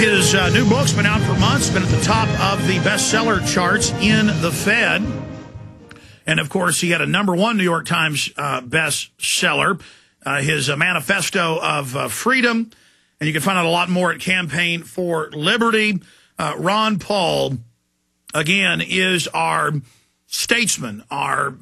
His new book's been out for months, been at the top of the bestseller charts in the Fed. And, of course, he had a #1 New York Times bestseller, his Manifesto of Freedom. And you can find out a lot more at Campaign for Liberty. Ron Paul, again, is our statesman, our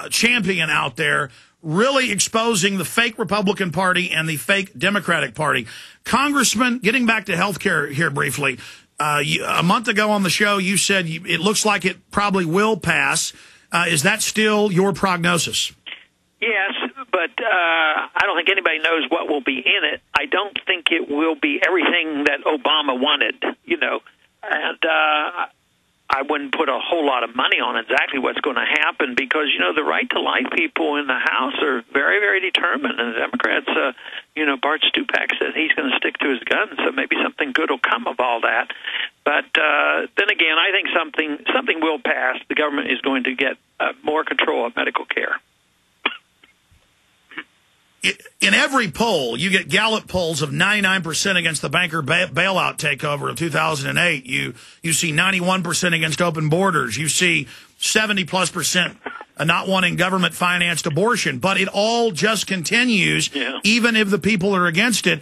champion out there, really exposing the fake Republican Party and the fake Democratic Party. Congressman, getting back to health care here briefly, a month ago on the show, you said it looks like it probably will pass. Is that still your prognosis? Yes, but I don't think anybody knows what will be in it. I don't think it will be everything that Obama wanted, and I wouldn't put a whole lot of money on exactly what's going to happen because, the right to life people in the House are very, very determined. And the Democrats, Bart Stupak said he's going to stick to his guns, so maybe something good will come of all that. But then again, I think something will pass. The government is going to get more control of medical care. In every poll, you get Gallup polls of 99% against the banker bailout takeover of 2008. You see 91% against open borders. You see 70+% not wanting government-financed abortion. But it all just continues, even if the people are against it.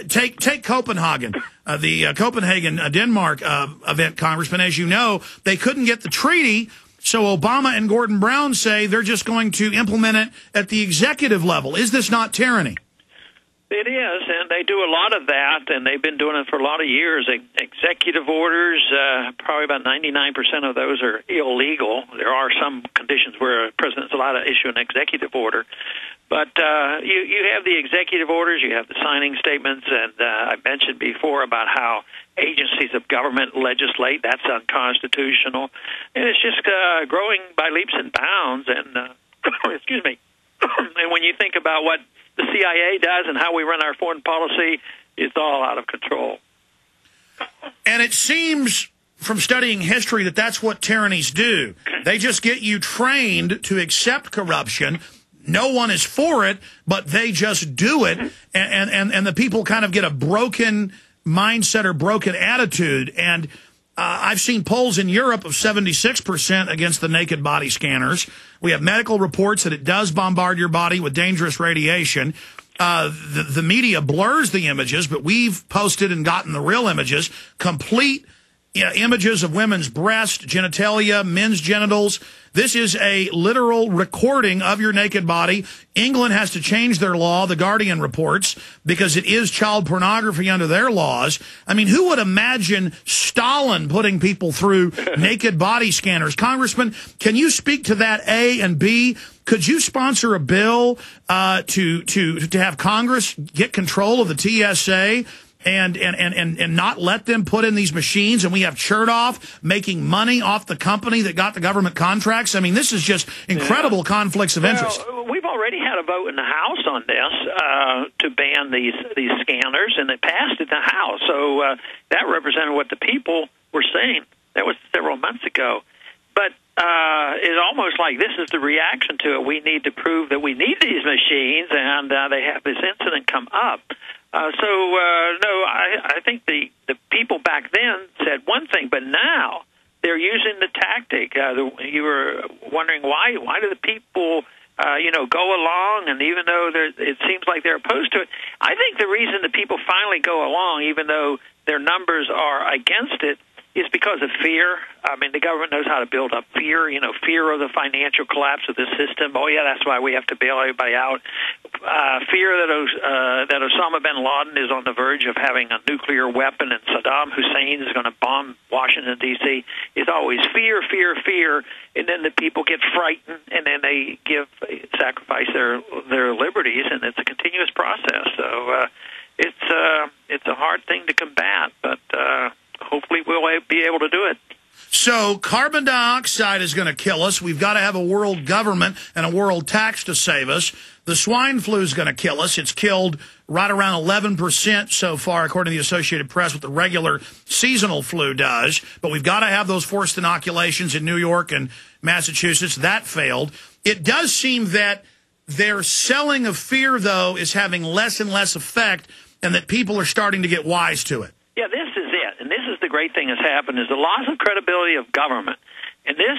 Take Copenhagen, the Copenhagen, Denmark event, Congressman. As you know, they couldn't get the treaty. So Obama and Gordon Brown say they're just going to implement it at the executive level. Is this not tyranny? It is, and they do a lot of that, and they've been doing it for a lot of years. Executive orders, probably about 99% of those are illegal. There are some conditions where a president's allowed to issue an executive order. But you have the executive orders, you have the signing statements, and I mentioned before about how agencies of government legislate. That's unconstitutional. And it's just growing by leaps and bounds. And, excuse me, and when you think about what the CIA does and how we run our foreign policy, it's all out of control. And it seems from studying history that that's what tyrannies do. They just get you trained to accept corruption. No one is for it, but they just do it. And the people kind of get a broken mindset or broken attitude. And I've seen polls in Europe of 76% against the naked body scanners. We have medical reports that it does bombard your body with dangerous radiation. The media blurs the images, but we've posted and gotten the real images, complete images of women's breasts, genitalia, men's genitals. This is a literal recording of your naked body. England has to change their law, The Guardian reports, because it is child pornography under their laws. I mean, who would imagine Stalin putting people through naked body scanners? Congressman, can you speak to that, A, and B? Could you sponsor a bill to have Congress get control of the TSA and not let them put in these machines, and we have Chertoff making money off the company that got the government contracts? I mean, this is just incredible conflicts of interest. We've already had a vote in the House on this to ban these scanners, and it passed in the House. So that represented what the people were saying. That was several months ago. But it's almost like this is the reaction to it. We need to prove that we need these machines, and they have this incident come up. I think the people back then said one thing, but now they're using the tactic. You were wondering why do the people, go along, and even though it seems like they're opposed to it, I think the reason the people finally go along, even though their numbers are against it, is because of fear. I mean, the government knows how to build up fear, fear of the financial collapse of the system. Oh, yeah, that's why we have to bail everybody out. Fear that Osama bin Laden is on the verge of having a nuclear weapon and Saddam Hussein is going to bomb Washington, D.C. It's always fear, fear, fear, and then the people get frightened, and then they sacrifice their liberties, and it's a continuous process. So it's a hard thing to combat, but hopefully we'll be able to do it. So carbon dioxide is going to kill us. We've got to have a world government and a world tax to save us. The swine flu is going to kill us. It's killed right around 11% so far, according to the Associated Press, what the regular seasonal flu does. But we've got to have those forced inoculations in New York and Massachusetts. That failed. It does seem that their selling of fear, though, is having less and less effect, and that people are starting to get wise to it. Yeah, this the great thing has happened is the loss of credibility of government. And this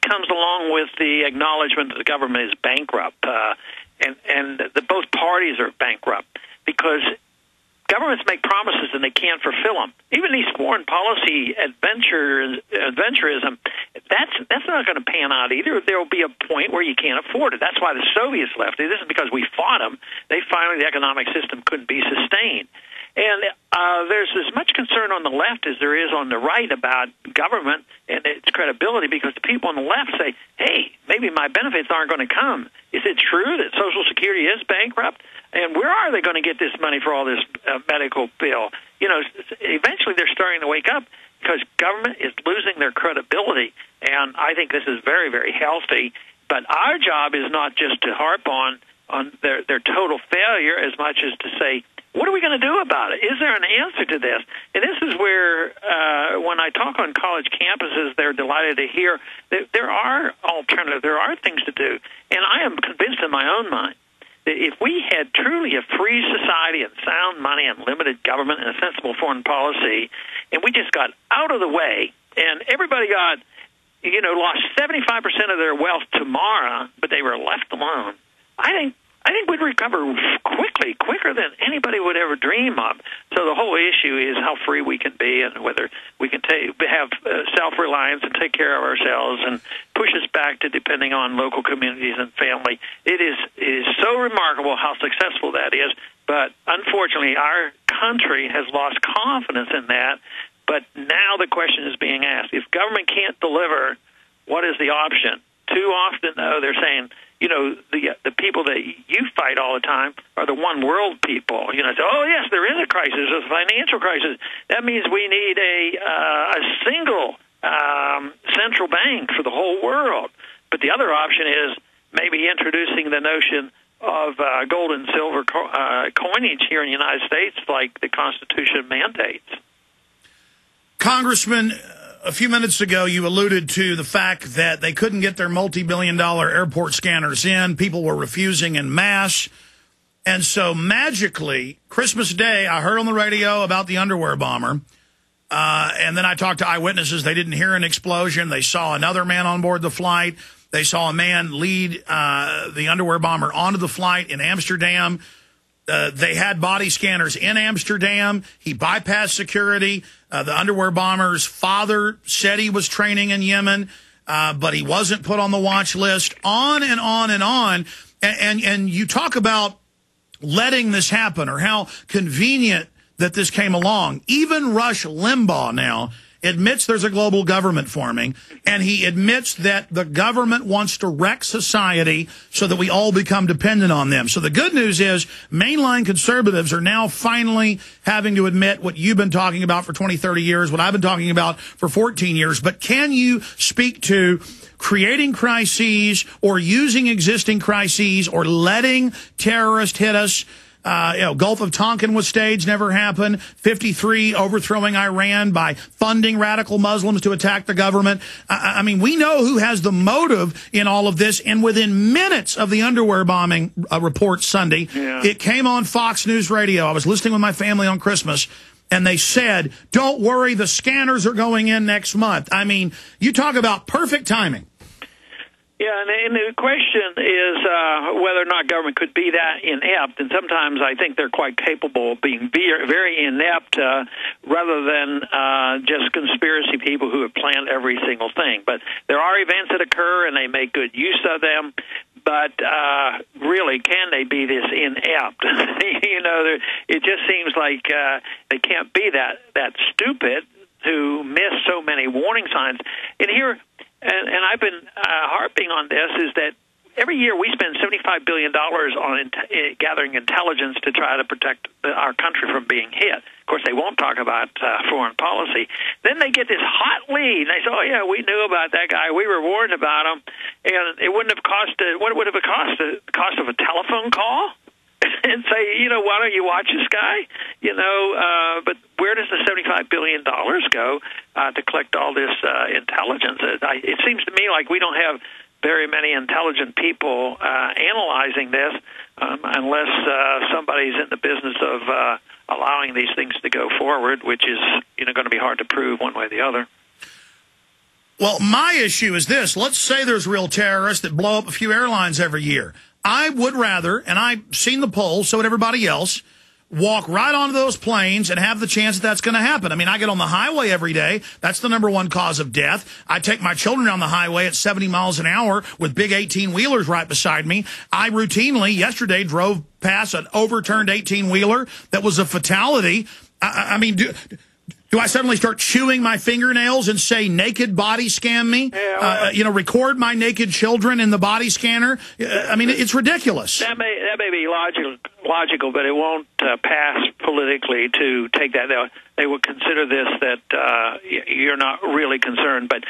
comes along with the acknowledgement that the government is bankrupt, and that both parties are bankrupt because governments make promises and they can't fulfill them. Even these foreign policy adventurism, that's not going to pan out either. There will be a point where you can't afford it. That's why the Soviets left. It isn't because we fought them. The economic system couldn't be sustained. And there's as much concern on the left as there is on the right about government and its credibility, because the people on the left say, hey, maybe my benefits aren't going to come. Is it true that Social Security is bankrupt? And where are they going to get this money for all this medical bill? You know, eventually they're starting to wake up because government is losing their credibility. And I think this is very, very healthy. But our job is not just to harp on their total failure as much as to say, what are we going to do about it? Is there an answer to this? And this is where, when I talk on college campuses, they're delighted to hear that there are alternatives. There are things to do. And I am convinced in my own mind that if we had truly a free society and sound money and limited government and a sensible foreign policy, and we just got out of the way, and everybody got, lost 75% of their wealth tomorrow, but they were left alone, I think we'd recover quicker than anybody would ever dream of. So the whole issue is how free we can be and whether we can have self-reliance and take care of ourselves and push us back to depending on local communities and family. It is so remarkable how successful that is, but unfortunately our country has lost confidence in that. But now the question is being asked, if government can't deliver, what is the option? Too often, though, they're saying, the people that you fight all the time are the one world people. Say, oh, yes, there is a crisis, a financial crisis. That means we need a single central bank for the whole world. But the other option is maybe introducing the notion of gold and silver coinage here in the United States, like the Constitution mandates. Congressman, a few minutes ago, you alluded to the fact that they couldn't get their multi-billion-dollar airport scanners in. People were refusing en masse. And so magically, Christmas Day, I heard on the radio about the underwear bomber. And then I talked to eyewitnesses. They didn't hear an explosion. They saw another man on board the flight. They saw a man lead the underwear bomber onto the flight in Amsterdam. They had body scanners in Amsterdam. He bypassed security. The underwear bomber's father said he was training in Yemen, but he wasn't put on the watch list. On and on and on. And you talk about letting this happen or how convenient that this came along. Even Rush Limbaugh now admits there's a global government forming, and he admits that the government wants to wreck society so that we all become dependent on them. So the good news is mainline conservatives are now finally having to admit what you've been talking about for 20, 30 years, what I've been talking about for 14 years. But can you speak to creating crises or using existing crises or letting terrorists hit us? Gulf of Tonkin was staged, never happened. 53 overthrowing Iran by funding radical Muslims to attack the government. I mean, we know who has the motive in all of this. And within minutes of the underwear bombing report Sunday, It came on Fox News Radio. I was listening with my family on Christmas, and they said, don't worry, the scanners are going in next month. I mean, you talk about perfect timing. Yeah, and the question is whether or not government could be that inept, and sometimes I think they're quite capable of being very inept rather than just conspiracy people who have planned every single thing. But there are events that occur, and they make good use of them. But really, can they be this inept? It just seems like they can't be that stupid to miss so many warning signs. And here, and I've been harping on this, is that every year we spend $75 billion on gathering intelligence to try to protect our country from being hit. Of course, they won't talk about foreign policy. Then they get this hot lead. They say, oh, yeah, we knew about that guy. We were warned about him. And it wouldn't have cost, what would have it cost? The cost of a telephone call? And say, why don't you watch this guy? But where does the $75 billion go to collect all this intelligence? It seems to me like we don't have very many intelligent people analyzing this unless somebody's in the business allowing these things to go forward, which is going to be hard to prove one way or the other. Well, my issue is this. Let's say there's real terrorists that blow up a few airlines every year. I would rather, and I've seen the polls, so would everybody else, walk right onto those planes and have the chance that that's going to happen. I mean, I get on the highway every day. That's the #1 cause of death. I take my children down the highway at 70 miles an hour with big 18-wheelers right beside me. I routinely, yesterday, drove past an overturned 18-wheeler that was a fatality. I mean, do I suddenly start chewing my fingernails and say, naked body scan me? Yeah, well, record my naked children in the body scanner? I mean, it's ridiculous. That may be logical, but it won't pass politically to take that. They would consider this that you're not really concerned. But